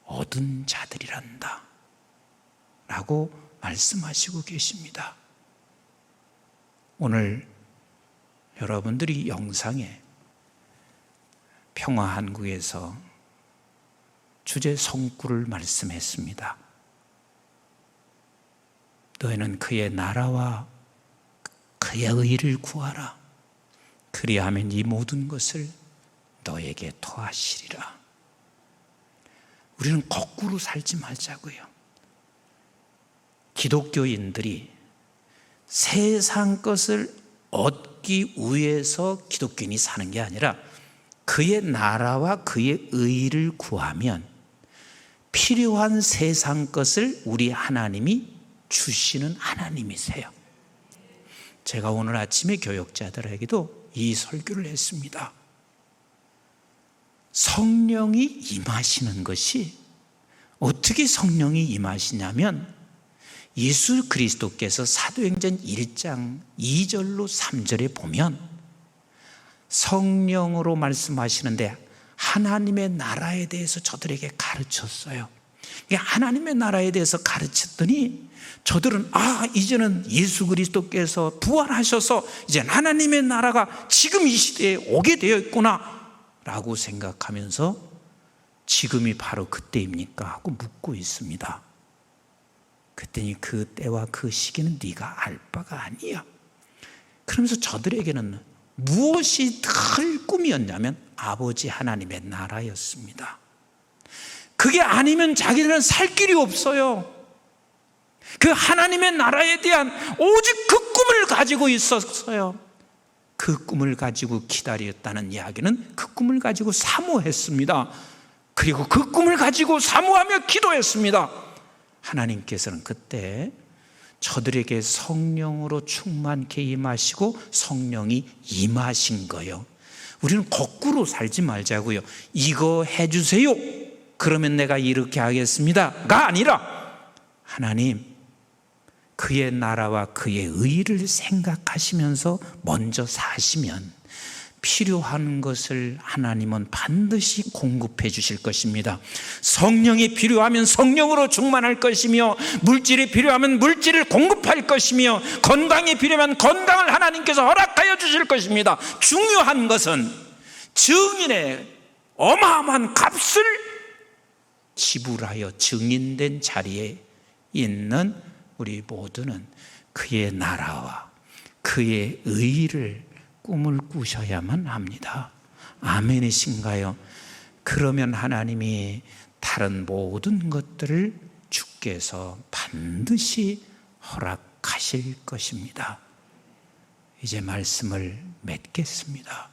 얻은 자들이란다 라고 말씀하시고 계십니다. 오늘 여러분들이 영상에 평화한국에서 주제 성구를 말씀했습니다. 너희는 그의 나라와 그의 의를 구하라. 그리하면 이 모든 것을 너에게 더하시리라. 우리는 거꾸로 살지 말자고요. 기독교인들이 세상 것을 얻기 위해서 기독교인이 사는 게 아니라 그의 나라와 그의 의를 구하면 필요한 세상 것을 우리 하나님이 주시는 하나님이세요. 제가 오늘 아침에 교역자들에게도 이 설교를 했습니다. 성령이 임하시는 것이 어떻게 성령이 임하시냐면 예수 그리스도께서 사도행전 1장 2절로 3절에 보면 성령으로 말씀하시는데 하나님의 나라에 대해서 저들에게 가르쳤어요. 하나님의 나라에 대해서 가르쳤더니 저들은 이제는 예수 그리스도께서 부활하셔서 이제 하나님의 나라가 지금 이 시대에 오게 되어 있구나 라고 생각하면서 지금이 바로 그때입니까? 하고 묻고 있습니다. 그랬더니 그 때와 그 시기는 네가 알 바가 아니야. 그러면서 저들에게는 무엇이 늘 꿈이었냐면 아버지 하나님의 나라였습니다. 그게 아니면 자기들은 살 길이 없어요. 그 하나님의 나라에 대한 오직 그 꿈을 가지고 있었어요. 그 꿈을 가지고 기다렸다는 이야기는 그 꿈을 가지고 사모했습니다. 그리고 그 꿈을 가지고 사모하며 기도했습니다. 하나님께서는 그때 저들에게 성령으로 충만케 임하시고 성령이 임하신 거예요. 우리는 거꾸로 살지 말자고요. 이거 해주세요. 그러면 내가 이렇게 하겠습니다가 아니라 하나님 그의 나라와 그의 의를 생각하시면서 먼저 사시면 필요한 것을 하나님은 반드시 공급해 주실 것입니다. 성령이 필요하면 성령으로 충만할 것이며 물질이 필요하면 물질을 공급할 것이며 건강이 필요하면 건강을 하나님께서 허락하여 주실 것입니다. 중요한 것은 증인의 어마어마한 값을 지불하여 증인된 자리에 있는 우리 모두는 그의 나라와 그의 의를 꿈을 꾸셔야만 합니다. 아멘이신가요? 그러면 하나님이 다른 모든 것들을 주께서 반드시 허락하실 것입니다. 이제 말씀을 맺겠습니다.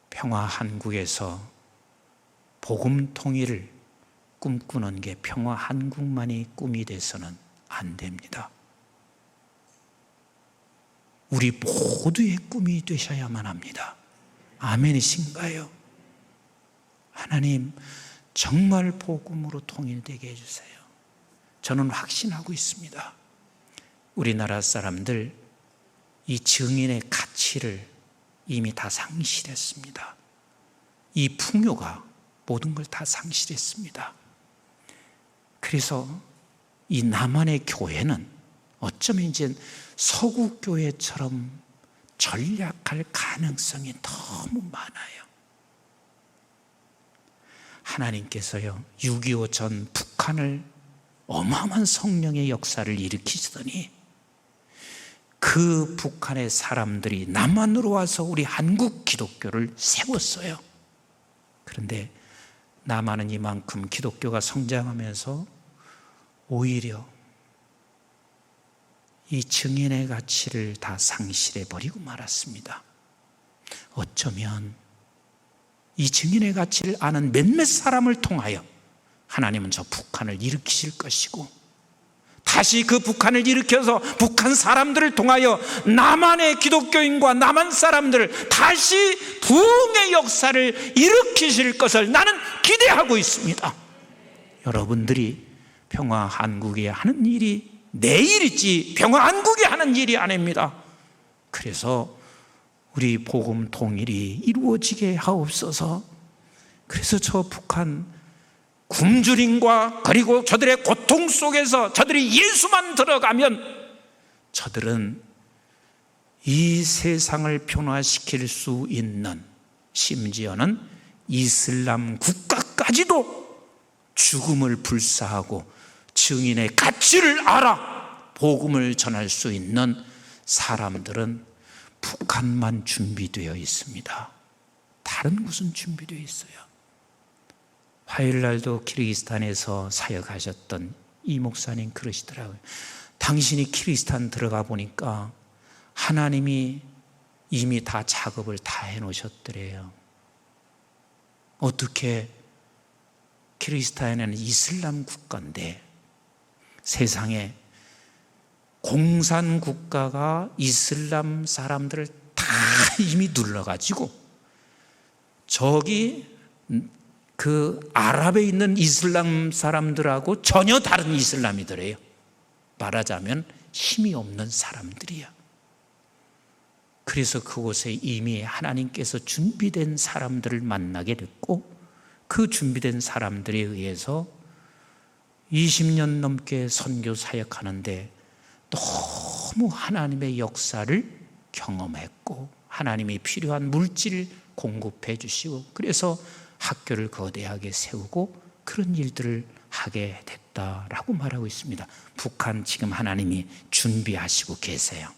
평화한국에서 복음 통일을 꿈꾸는 게 평화 한국만이 꿈이 돼서는 안 됩니다. 우리 모두의 꿈이 되셔야만 합니다. 아멘이신가요? 하나님 정말 복음으로 통일되게 해주세요. 저는 확신하고 있습니다. 우리나라 사람들 이 증인의 가치를 이미 다 상실했습니다. 이 풍요가 모든 걸 다 상실했습니다. 그래서 이 남한의 교회는 어쩌면 이제 서구 교회처럼 전략할 가능성이 너무 많아요. 하나님께서요 6.25 전 북한을 어마어마한 성령의 역사를 일으키시더니 그 북한의 사람들이 남한으로 와서 우리 한국 기독교를 세웠어요. 그런데 남한은 이만큼 기독교가 성장하면서 오히려 이 증인의 가치를 다 상실해버리고 말았습니다. 어쩌면 이 증인의 가치를 아는 몇몇 사람을 통하여 하나님은 저 북한을 일으키실 것이고 다시 그 북한을 일으켜서 북한 사람들을 통하여 남한의 기독교인과 남한 사람들을 다시 부흥의 역사를 일으키실 것을 나는 기대하고 있습니다. 여러분들이 평화 한국에 하는 일이 내일이지 평화 한국이 하는 일이 아닙니다. 그래서 우리 복음 통일이 이루어지게 하옵소서. 그래서 저 북한 굶주림과 그리고 저들의 고통 속에서 저들이 예수만 들어가면 저들은 이 세상을 변화시킬 수 있는, 심지어는 이슬람 국가까지도 죽음을 불사하고 증인의 가치를 알아 복음을 전할 수 있는 사람들은 북한만 준비되어 있습니다. 다른 곳은 준비되어 있어요. 화요일날도 키르기스탄에서 사역하셨던 이 목사님 그러시더라고요. 당신이 키르기스탄 들어가 보니까 하나님이 이미 다 작업을 다 해놓으셨더래요. 어떻게? 키르기스탄에는 이슬람 국가인데 세상에 공산 국가가 이슬람 사람들을 다 이미 눌러가지고 저기 그 아랍에 있는 이슬람 사람들하고 전혀 다른 이슬람이더래요. 말하자면 힘이 없는 사람들이야. 그래서 그곳에 이미 하나님께서 준비된 사람들을 만나게 됐고 그 준비된 사람들에 의해서 20년 넘게 선교 사역하는데 너무 하나님의 역사를 경험했고 하나님이 필요한 물질 공급해 주시고 그래서 학교를 거대하게 세우고 그런 일들을 하게 됐다라고 말하고 있습니다. 북한 지금 하나님이 준비하시고 계세요.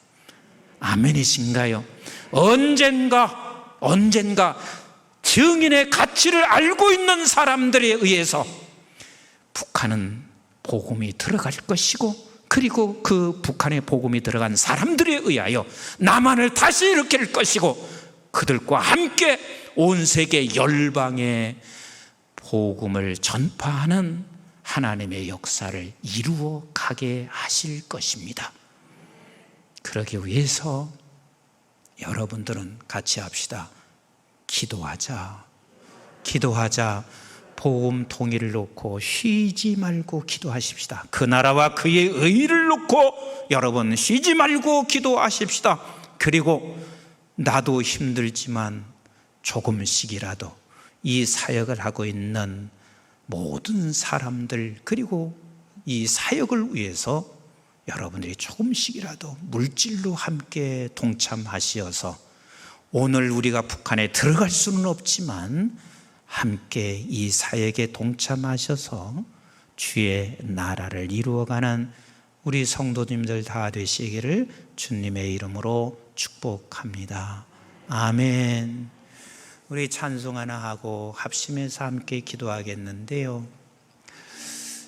아멘이신가요? 언젠가 증인의 가치를 알고 있는 사람들에 의해서 북한은 복음이 들어갈 것이고 그리고 그 북한에 복음이 들어간 사람들에 의하여 남한을 다시 일으킬 것이고 그들과 함께 온 세계 열방의 복음을 전파하는 하나님의 역사를 이루어 가게 하실 것입니다. 그러기 위해서 여러분들은 같이 합시다. 기도하자. 복음 통일을 놓고 쉬지 말고 기도하십시다. 그 나라와 그의 의를 놓고 여러분 쉬지 말고 기도하십시다. 그리고 나도 힘들지만 조금씩이라도 이 사역을 하고 있는 모든 사람들 그리고 이 사역을 위해서 여러분들이 조금씩이라도 물질로 함께 동참하시어서 오늘 우리가 북한에 들어갈 수는 없지만 함께 이 사역에 동참하셔서 주의 나라를 이루어가는 우리 성도님들 다 되시기를 주님의 이름으로 축복합니다. 아멘. 우리 찬송 하나 하고 합심해서 함께 기도하겠는데요.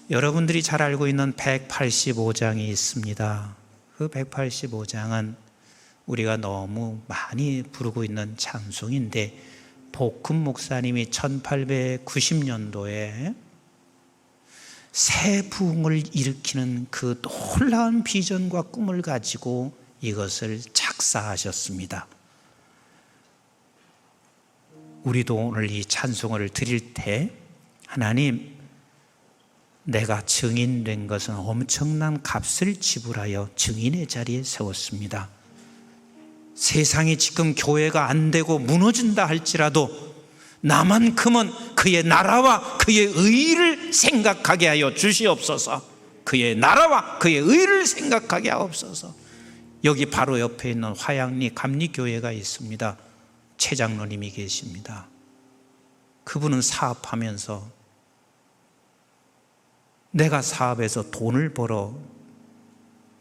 여러분들이 잘 알고 있는 185장이 있습니다. 그 185장은 우리가 너무 많이 부르고 있는 찬송인데 복금 목사님이 1890년도에 새 부흥을 일으키는 그 놀라운 비전과 꿈을 가지고 이것을 작사하셨습니다. 우리도 오늘 이 찬송을 드릴 때 하나님, 내가 증인된 것은 엄청난 값을 지불하여 증인의 자리에 세웠습니다. 세상이 지금 교회가 안 되고 무너진다 할지라도 나만큼은 그의 나라와 그의 의를 생각하게 하여 주시옵소서. 그의 나라와 그의 의를 생각하게 하옵소서. 여기 바로 옆에 있는 화양리 감리교회가 있습니다. 최 장로님이 계십니다. 그분은 사업하면서 내가 사업에서 돈을 벌어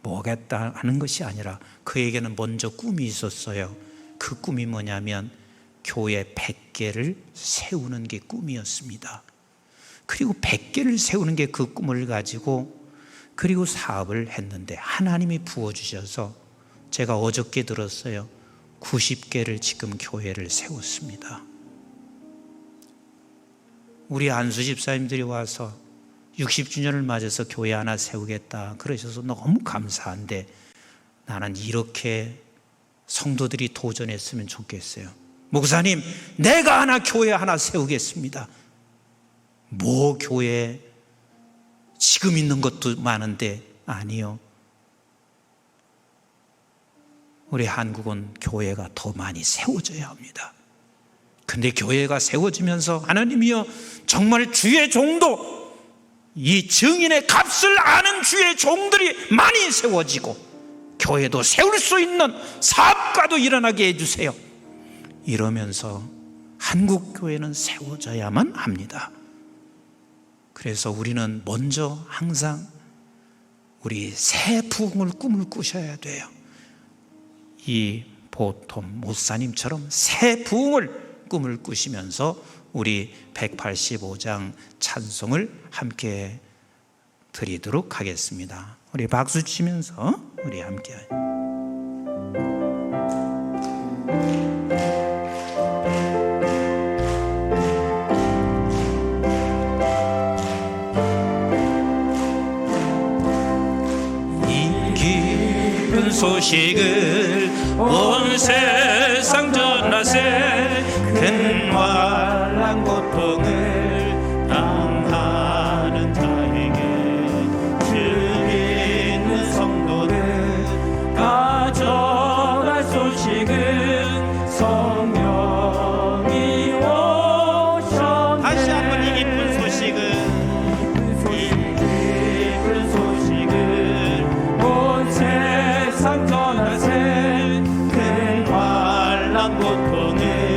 뭐겠다 하는 것이 아니라 그에게는 먼저 꿈이 있었어요. 그 꿈이 뭐냐면 교회 100개를 세우는 게 꿈이었습니다. 그리고 100개를 세우는 게 그 꿈을 가지고 그리고 사업을 했는데 하나님이 부어주셔서 제가 어저께 들었어요. 90개를 지금 교회를 세웠습니다. 우리 안수 집사님들이 와서 60주년을 맞아서 교회 하나 세우겠다 그러셔서 너무 감사한데 나는 이렇게 성도들이 도전했으면 좋겠어요. 목사님, 내가 하나 교회 하나 세우겠습니다. 뭐 교회 지금 있는 것도 많은데 아니요. 우리 한국은 교회가 더 많이 세워져야 합니다. 근데 교회가 세워지면서 하나님이여 정말 주의 종도 이 증인의 값을 아는 주의 종들이 많이 세워지고 교회도 세울 수 있는 사업가도 일어나게 해주세요. 이러면서 한국 교회는 세워져야만 합니다. 그래서 우리는 먼저 항상 우리 새 부흥을 꿈을 꾸셔야 돼요. 이 보통 목사님처럼 새 부흥을 꿈을 꾸시면서 우리 185장 찬송을 함께 드리도록 하겠습니다. 우리 박수 치면서 우리 함께 기쁜 소식을 온 세상 전하세. 근활한 고통을 당하는 자에게 주 있는 성도들 가져갈 소식은 성령이 오셨네. 다시 한번 이 기쁜 소식은 세상 전하세. 근활한 고통을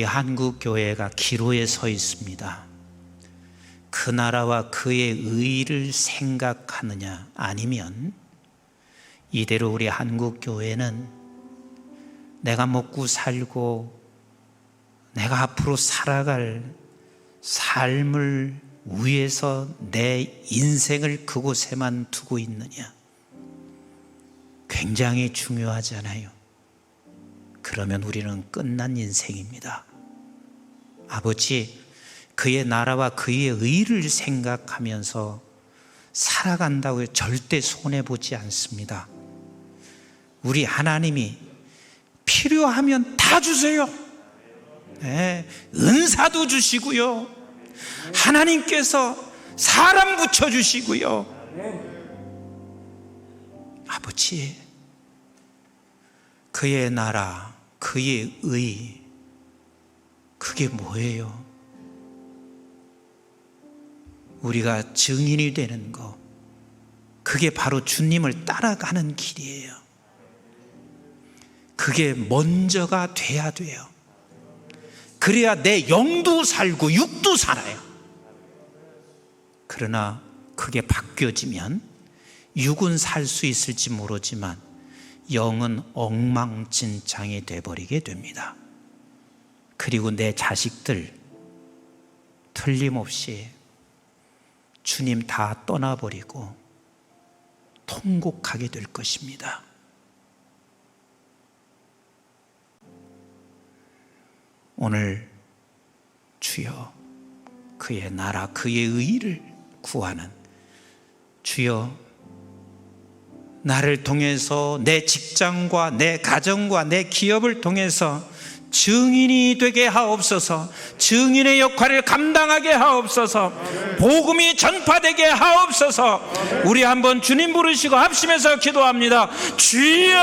한국 교회가 기로에 서 있습니다. 그 나라와 그의 의를 생각하느냐, 아니면 이대로 우리 한국 교회는 내가 먹고 살고 내가 앞으로 살아갈 삶을 위해서 내 인생을 그곳에만 두고 있느냐, 굉장히 중요하잖아요. 그러면 우리는 끝난 인생입니다. 아버지, 그의 나라와 그의 의를 생각하면서 살아간다고 절대 손해보지 않습니다. 우리 하나님이 필요하면 다 주세요. 네, 은사도 주시고요, 하나님께서 사람 붙여주시고요. 아버지, 그의 나라, 그의 의, 그게 뭐예요? 우리가 증인이 되는 것, 그게 바로 주님을 따라가는 길이에요. 그게 먼저가 돼야 돼요. 그래야 내 영도 살고 육도 살아요. 그러나 그게 바뀌어지면 육은 살 수 있을지 모르지만 영은 엉망진창이 돼버리게 됩니다. 그리고 내 자식들 틀림없이 주님 다 떠나버리고 통곡하게 될 것입니다. 오늘 주여, 그의 나라, 그의 의를 구하는, 주여, 나를 통해서 내 직장과 내 가정과 내 기업을 통해서 증인이 되게 하옵소서. 증인의 역할을 감당하게 하옵소서. 복음이 전파되게 하옵소서. 우리 한번 주님 부르시고 합심해서 기도합니다. 주여!